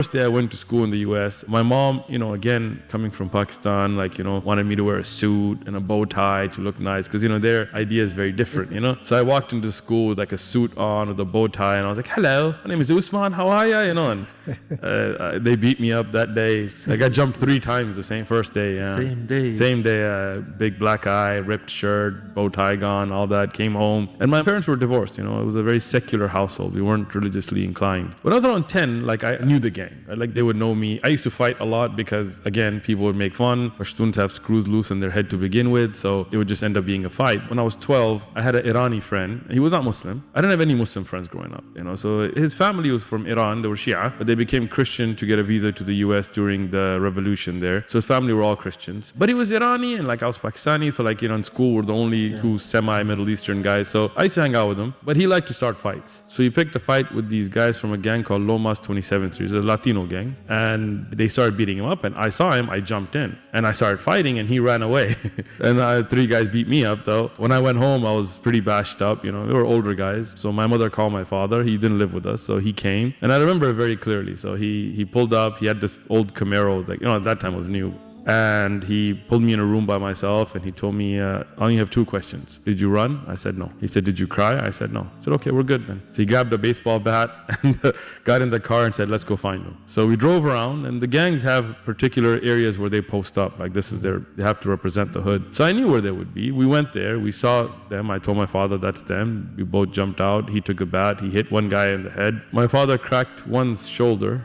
First day I went to school in the US, my mom, again, coming from Pakistan, wanted me to wear a suit and a bow tie to look nice because, their idea is very different. So I walked into school with like a suit on with a bow tie and I was like, hello, my name is Usman, how are you? And they beat me up that day. Like I jumped 3 times the first day. Yeah. Same day, big black eye, ripped shirt, bow tie gone, all that, came home. And my parents were divorced, it was a very secular household. We weren't religiously inclined. When I was around 10, I knew the gang. Like they would know me. I used to fight a lot because, again, people would make fun. Our students have screws loose in their head to begin with, so it would just end up being a fight. When I was 12, I had an Irani friend. He was not Muslim. I didn't have any Muslim friends growing up, So his family was from Iran. They were Shia, but they became Christian to get a visa to the US during the revolution there. So his family were all Christians. But he was Irani and I was Pakistani, so in school we're the only 2 semi-Middle Eastern guys. So I used to hang out with him, but he liked to start fights. So he picked a fight with these guys from a gang called Lomas 27th Street. It's a Latino gang, and they started beating him up, and I saw him. I jumped in and I started fighting and he ran away. And 3 guys beat me up though. When I went home, I was pretty bashed up. They were older guys, so my mother called my father. He didn't live with us, so he came, and I remember it very clearly. So he pulled up. He had this old Camaro, at that time it was new. And he pulled me in a room by myself and he told me, I only have 2 questions. Did you run? I said no. He said, did you cry? I said no. I said, okay, we're good then. So he grabbed a baseball bat and got in the car and said, let's go find them. So we drove around, and the gangs have particular areas where they post up. This is they have to represent the hood. So I knew where they would be. We went there. We saw them. I told my father, that's them. We both jumped out. He took a bat. He hit one guy in the head. My father cracked one's shoulder,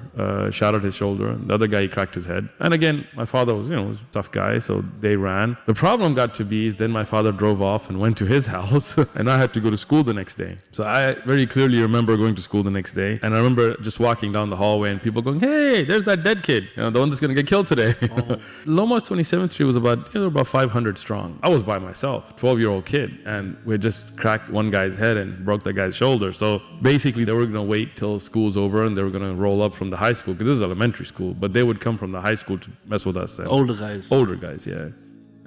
shattered his shoulder. And the other guy, he cracked his head. And again, my father was was a tough guy, so they ran. The problem got to be is then my father drove off and went to his house and I had to go to school the next day. So I very clearly remember going to school the next day, and I remember just walking down the hallway and people going, hey, there's that dead kid, the one that's going to get killed today. Oh. Lomas 27th Street was about 500 strong. I was by myself, 12-year-old kid, and we had just cracked one guy's head and broke that guy's shoulder. So basically they were going to wait till school's over and they were going to roll up from the high school, because this is elementary school, but they would come from the high school to mess with us. Older guys, yeah.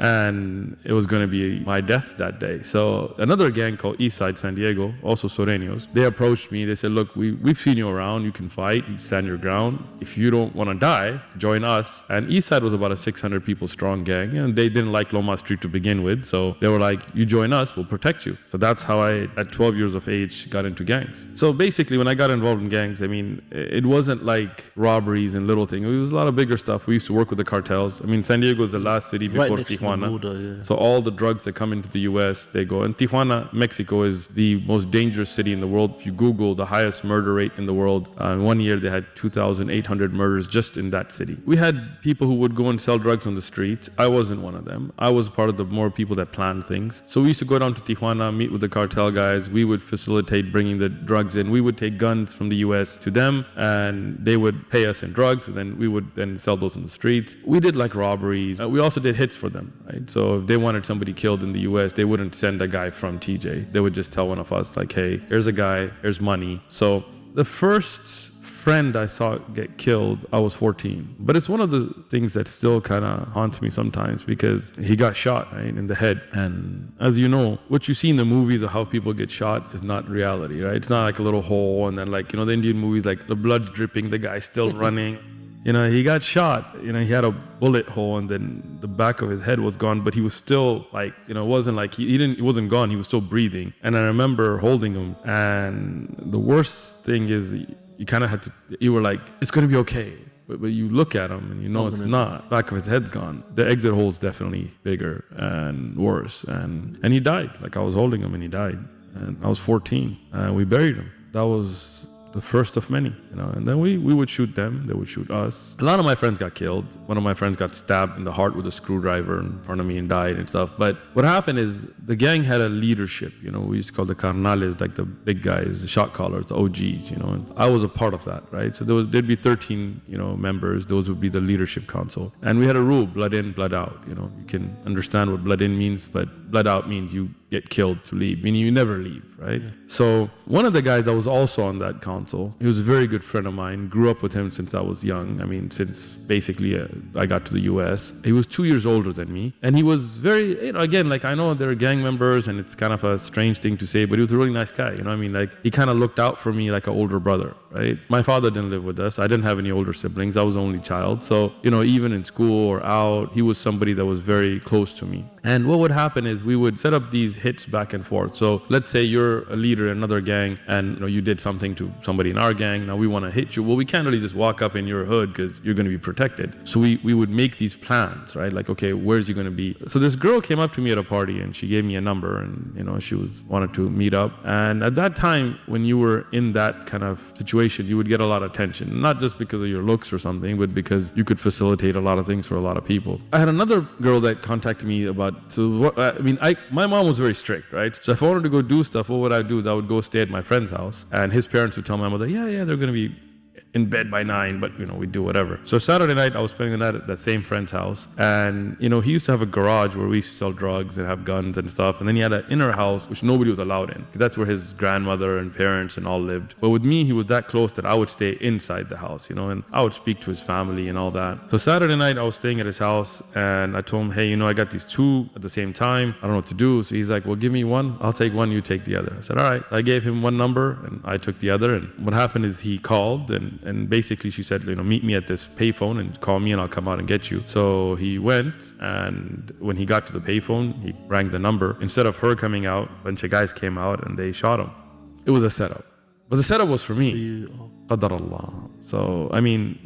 And it was going to be my death that day. So another gang called Eastside San Diego, also Soreños, they approached me. They said, look, we've seen you around. You can fight. You stand your ground. If you don't want to die, join us. And Eastside was about a 600 people strong gang, and they didn't like Lomas Street to begin with. So they were like, you join us, we'll protect you. So that's how I, at 12 years of age, got into gangs. So basically, when I got involved in gangs, it wasn't like robberies and little things. It was a lot of bigger stuff. We used to work with the cartels. San Diego is the last city before Tijuana. Border, yeah. So all the drugs that come into the US, they go. And Tijuana, Mexico is the most dangerous city in the world. If you Google the highest murder rate in the world, in 1 year they had 2,800 murders just in that city. We had people who would go and sell drugs on the streets. I wasn't one of them. I was part of the more people that planned things. So we used to go down to Tijuana, meet with the cartel guys. We would facilitate bringing the drugs in. We would take guns from the US to them, and they would pay us in drugs, and then we would then sell those on the streets. We did like robberies. We also did hits for them. Right? So if they wanted somebody killed in the US, they wouldn't send a guy from TJ. They would just tell one of us like, hey, here's a guy, here's money. So the first friend I saw get killed, I was 14. But it's one of the things that still kind of haunts me sometimes, because he got shot right, in the head. And as you know, what you see in the movies of how people get shot is not reality, right? It's not like a little hole and then the Indian movies, like the blood's dripping, the guy's still running. He got shot, he had a bullet hole and then the back of his head was gone, but he was still it wasn't like he wasn't gone, he was still breathing. And I remember holding him, and the worst thing is you kind of had to, you were like, it's going to be okay. But you look at him and it's not. Back of his head's gone. The exit hole's definitely bigger and worse. And he died. I was holding him and he died. And I was 14 and we buried him. That was the first of many, and then we would shoot them, they would shoot us. A lot of my friends got killed. One of my friends got stabbed in the heart with a screwdriver in front of me and died and stuff. But what happened is the gang had a leadership, we used to call the carnales, like the big guys, the shot callers, the OGs, and I was a part of that, right? So there'd be 13, members. Those would be the leadership council. And we had a rule, blood in, blood out. You can understand what blood in means, but blood out means you get killed to leave, meaning you never leave, right? Yeah. So one of the guys that was also on that council, he was a very good friend of mine, grew up with him since I was young. I mean, since basically I got to the US. He was 2 years older than me. And he was very, again, like I know they're gang members and it's kind of a strange thing to say, but he was a really nice guy. I mean, like he kind of looked out for me like an older brother, right? My father didn't live with us. I didn't have any older siblings. I was the only child. So, even in school or out, he was somebody that was very close to me. And what would happen is we would set up these hits back and forth. So let's say you're a leader in another gang and you did something to somebody in our gang. Now we want to hit you. Well, we can't really just walk up in your hood because you're going to be protected. So we would make these plans, right? Like, okay, where's he going to be? So this girl came up to me at a party and she gave me a number and, she wanted to meet up. And at that time, when you were in that kind of situation, you would get a lot of attention, not just because of your looks or something, but because you could facilitate a lot of things for a lot of people. I had another girl that contacted me about, my mom was very strict, right? So if I wanted to go do stuff, what would I do? I would go stay at my friend's house and his parents would tell my mother, yeah, they're going to be in bed by 9, but we do whatever. So Saturday night, I was spending the night at that same friend's house, and he used to have a garage where we used to sell drugs and have guns and stuff. And then he had an inner house which nobody was allowed in. That's where his grandmother and parents and all lived. But with me, he was that close that I would stay inside the house, and I would speak to his family and all that. So Saturday night, I was staying at his house, and I told him, hey, I got these two at the same time. I don't know what to do. So he's like, well, give me one. I'll take one. You take the other. I said, all right. I gave him one number, and I took the other. And what happened is he called, and basically she said, meet me at this payphone and call me and I'll come out and get you. So he went, and when he got to the payphone, he rang the number. Instead of her coming out, a bunch of guys came out and they shot him. It was a setup. But the setup was for me. Qadar Allah. So,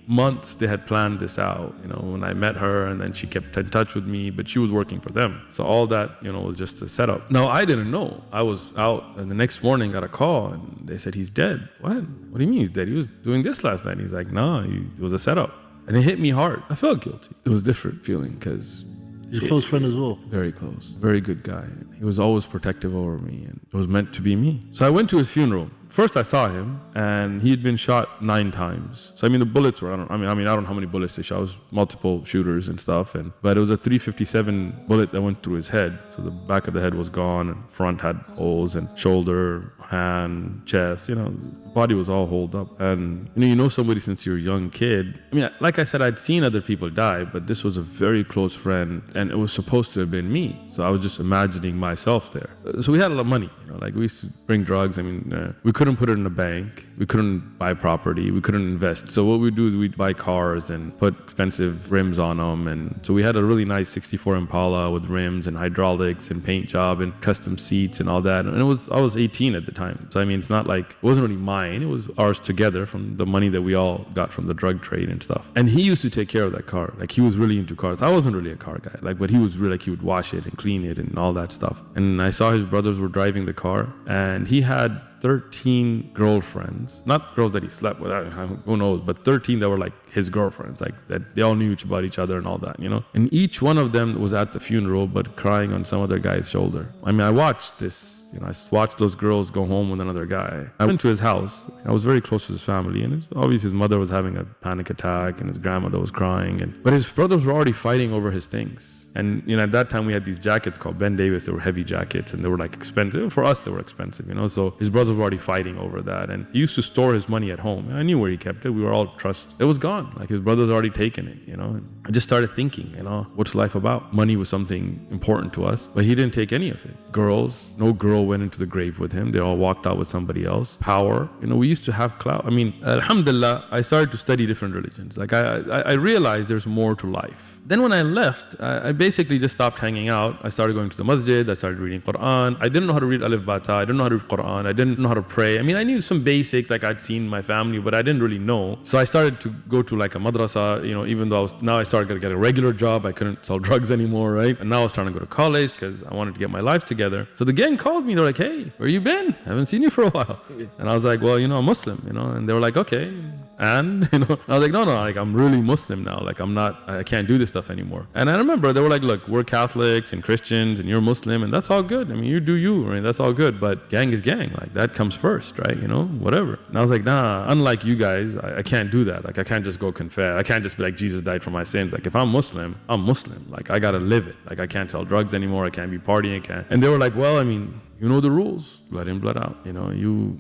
months they had planned this out, when I met her, and then she kept in touch with me, but she was working for them. So all that, was just a setup. Now, I didn't know. I was out, and the next morning got a call, and they said, he's dead. What? What do you mean he's dead? He was doing this last night. He's like, no, it was a setup. And it hit me hard. I felt guilty. It was a different feeling because... He's a close friend as well. Very close. Very good guy. He was always protective over me, and it was meant to be me. So I went to his funeral. First I saw him, and he had been shot 9 times. So the bullets were, I don't know how many bullets they shot. It was multiple shooters and stuff, but it was a 357 bullet that went through his head. So the back of the head was gone, and front had holes, and shoulder, hand, chest, body was all holed up. And somebody since you're a young kid. Like I said, I'd seen other people die, but this was a very close friend, and it was supposed to have been me. So I was just imagining myself there. So we had a lot of money, like we used to bring drugs. We couldn't put it in a bank. We couldn't buy property. We couldn't invest. So what we'd do is we'd buy cars and put expensive rims on them. And so we had a really nice 64 Impala with rims and hydraulics and paint job and custom seats and all that. And I was 18 at the time. So it's not like, it wasn't really mine. It was ours together from the money that we all got from the drug trade and stuff. And he used to take care of that car. Like he was really into cars. I wasn't really a car guy, but he was really he would wash it and clean it and all that stuff. And I saw his brothers were driving the car, and he had 13 girlfriends, not girls that he slept with, who knows, but 13 that were like his girlfriends, like that they all knew about each other and all that, And each one of them was at the funeral, but crying on some other guy's shoulder. I watched this. I watched those girls go home with another guy. I went to his house. I was very close to his family, and obviously his mother was having a panic attack, and his grandmother was crying, but his brothers were already fighting over his things. And at that time we had these jackets called Ben Davis. They were heavy jackets, and they were like expensive. For us, they were expensive, So his brothers were already fighting over that, and he used to store his money at home. I knew where he kept it. We were all trust. It was gone. Like his brothers already taken it. And I just started thinking, what's life about? Money was something important to us, but he didn't take any of it. Girls, no girl went into the grave with him. They all walked out with somebody else. Power, we used to have clout. Alhamdulillah, I started to study different religions. Like I realized there's more to life. Then when I left, I basically just stopped hanging out. I started going to the masjid. I started reading Quran. I didn't know how to read Alif Bata. I didn't know how to read Quran. I didn't know how to pray. I knew some basics like I'd seen in my family, but I didn't really know. So I started to go to like a madrasa, even though now I started to get a regular job. I couldn't sell drugs anymore, right? And now I was trying to go to college because I wanted to get my life together. So the gang called me. They're like, hey, where you been? I haven't seen you for a while. And I was like, well, I'm Muslim, and they were like, okay, And, I was like, no, like I'm really Muslim now. Like I can't do this stuff anymore. And I remember they were like, look, we're Catholics and Christians and you're Muslim and that's all good. I mean, you do you, right? That's all good. But gang is gang. Like that comes first, right? Whatever. And I was like, nah, unlike you guys, I can't do that. Like I can't just go confess. I can't just be like, Jesus died for my sins. Like if I'm Muslim, I'm Muslim. Like I gotta live it. Like I can't sell drugs anymore. I can't be partying. And they were like, well, I mean, you know the rules, blood in, blood out.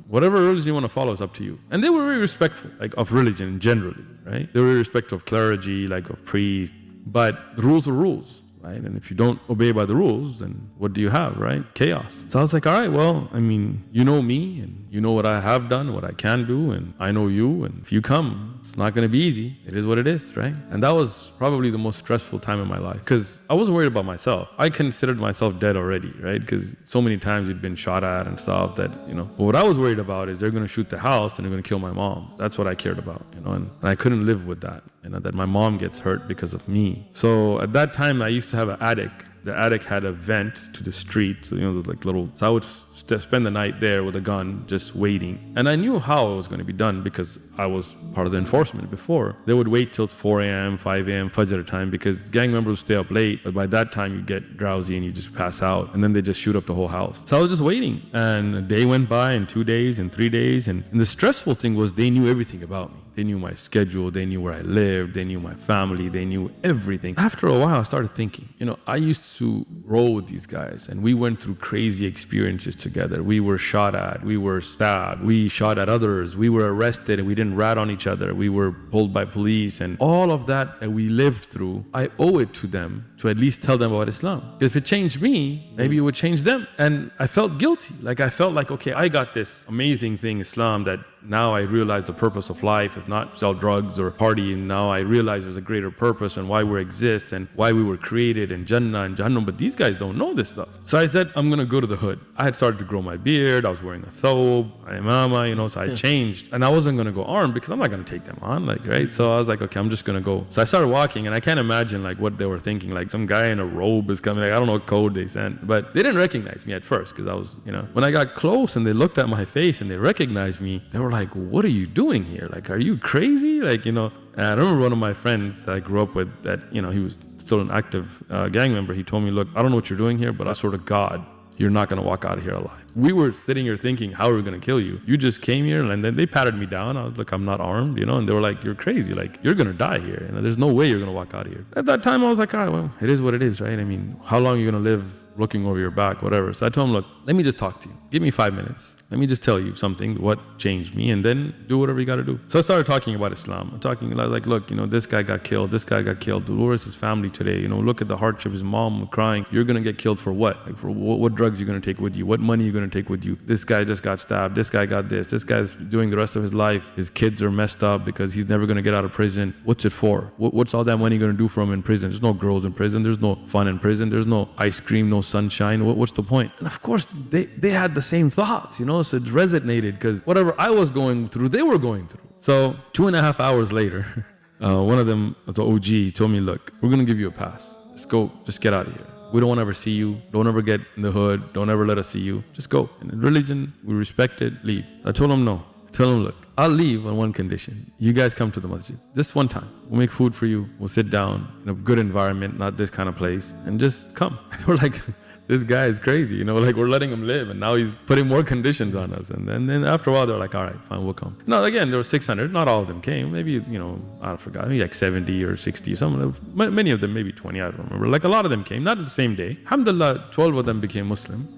Whatever religion you want to follow is up to you. And they were very respectful, like of religion generally, right? They were very respectful of clergy, like of priests, but the rules are rules. Right? And if you don't obey by the rules, then what do you have, right? Chaos. So I was like, all right, well, I mean, you know me and you know what I have done, what I can do, and I know you. And if you come, it's not going to be easy. It is what it is, right? And that was probably the most stressful time in my life because I wasn't worried about myself. I considered myself dead already, right? Because so many times we'd been shot at and stuff that, But what I was worried about is they're going to shoot the house and they're going to kill my mom. That's what I cared about, and I couldn't live with that. That my mom gets hurt because of me. So at that time, I used to have an attic. The attic had a vent to the street. So, like little, so I would spend the night there with a gun, just waiting. And I knew how it was going to be done because I was part of the enforcement before. They would wait till 4 a.m., 5 a.m., Fajr time because gang members would stay up late. But by that time, you get drowsy and you just pass out. And then they just shoot up the whole house. So I was just waiting. And a day went by and 2 days and 3 days. And the stressful thing was they knew everything about me. They knew my schedule. They knew where I lived. They knew my family. They knew everything. After a while, I started thinking, I used to roll with these guys and we went through crazy experiences together. We were shot at. We were stabbed. We shot at others. We were arrested and we didn't rat on each other. We were pulled by police and all of that we lived through. I owe it to them to at least tell them about Islam. If it changed me, maybe it would change them. And I felt guilty. I felt like, okay, I got this amazing thing, Islam, that now I realize the purpose of life is not sell drugs or party. And now I realize there's a greater purpose and why we exist and why we were created and Jannah and Jahannam. But these guys don't know this stuff. So I said, I'm going to go to the hood. I had started to grow my beard. I was wearing a thobe, imama, so I changed. And I wasn't going to go armed because I'm not going to take them on, right? So I was like, okay, I'm just going to go. So I started walking and I can't imagine what they were thinking. Some guy in a robe is coming. I don't know what code they sent. But they didn't recognize me at first because I was, when I got close and they looked at my face and they recognized me, they were like, what are you doing here? Are you crazy? And I remember one of my friends that I grew up with that, he was still an active gang member. He told me, look, I don't know what you're doing here, but I swear to God, you're not going to walk out of here alive. We were sitting here thinking, how are we going to kill you? You just came here and then they patted me down. I was like, I'm not armed, and they were like, you're crazy. You're going to die here. There's no way you're going to walk out of here. At that time, I was like, all right, well, it is what it is, right? I mean, how long are you going to live looking over your back, whatever? So I told him, look, let me just talk to you. Give me 5 minutes. Let me just tell you something, what changed me, and then do whatever you got to do. So I started talking about Islam. I'm talking look, this guy got killed. This guy got killed. Where's his family today? Look at the hardship. His mom crying. You're going to get killed for what? For what drugs you're going to take with you? What money you're going to take with you? This guy just got stabbed. This guy got this. This guy's doing the rest of his life. His kids are messed up because he's never going to get out of prison. What's it for? What's all that money going to do for him in prison? There's no girls in prison. There's no fun in prison. There's no ice cream, no sunshine. What's the point? And of course, they had the same thoughts, so it resonated because whatever I was going through, they were going through. So 2.5 hours later, one of them, the OG, told me, look, we're going to give you a pass. Let's go. Just get out of here. We don't want to ever see you. Don't ever get in the hood. Don't ever let us see you. Just go. And in religion, we respect it. Leave. I told him no. Tell him, look, I'll leave on one condition. You guys come to the masjid. Just one time. We'll make food for you. We'll sit down in a good environment, not this kind of place. And just come. We're like, this guy is crazy, we're letting him live and now he's putting more conditions on us. And then after a while, they're like, all right, fine, we'll come. Now, again, there were 600. Not all of them came. Maybe, I forgot, maybe 70 or 60 or something. Many of them, maybe 20, I don't remember. A lot of them came, not the same day. Alhamdulillah, 12 of them became Muslim,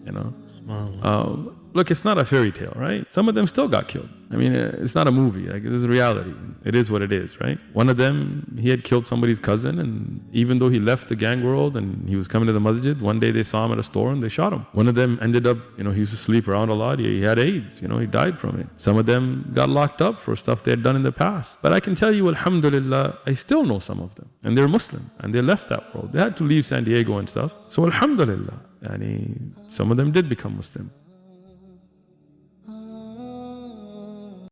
Look, it's not a fairy tale, right? Some of them still got killed. I mean, it's not a movie. It is reality. It is what it is, right? One of them, he had killed somebody's cousin, and even though he left the gang world and he was coming to the masjid, one day they saw him at a store and they shot him. One of them ended up, he used to sleep around a lot. He had AIDS, he died from it. Some of them got locked up for stuff they had done in the past. But I can tell you, alhamdulillah, I still know some of them. And they're Muslim, and they left that world. They had to leave San Diego and stuff. So alhamdulillah, some of them did become Muslim.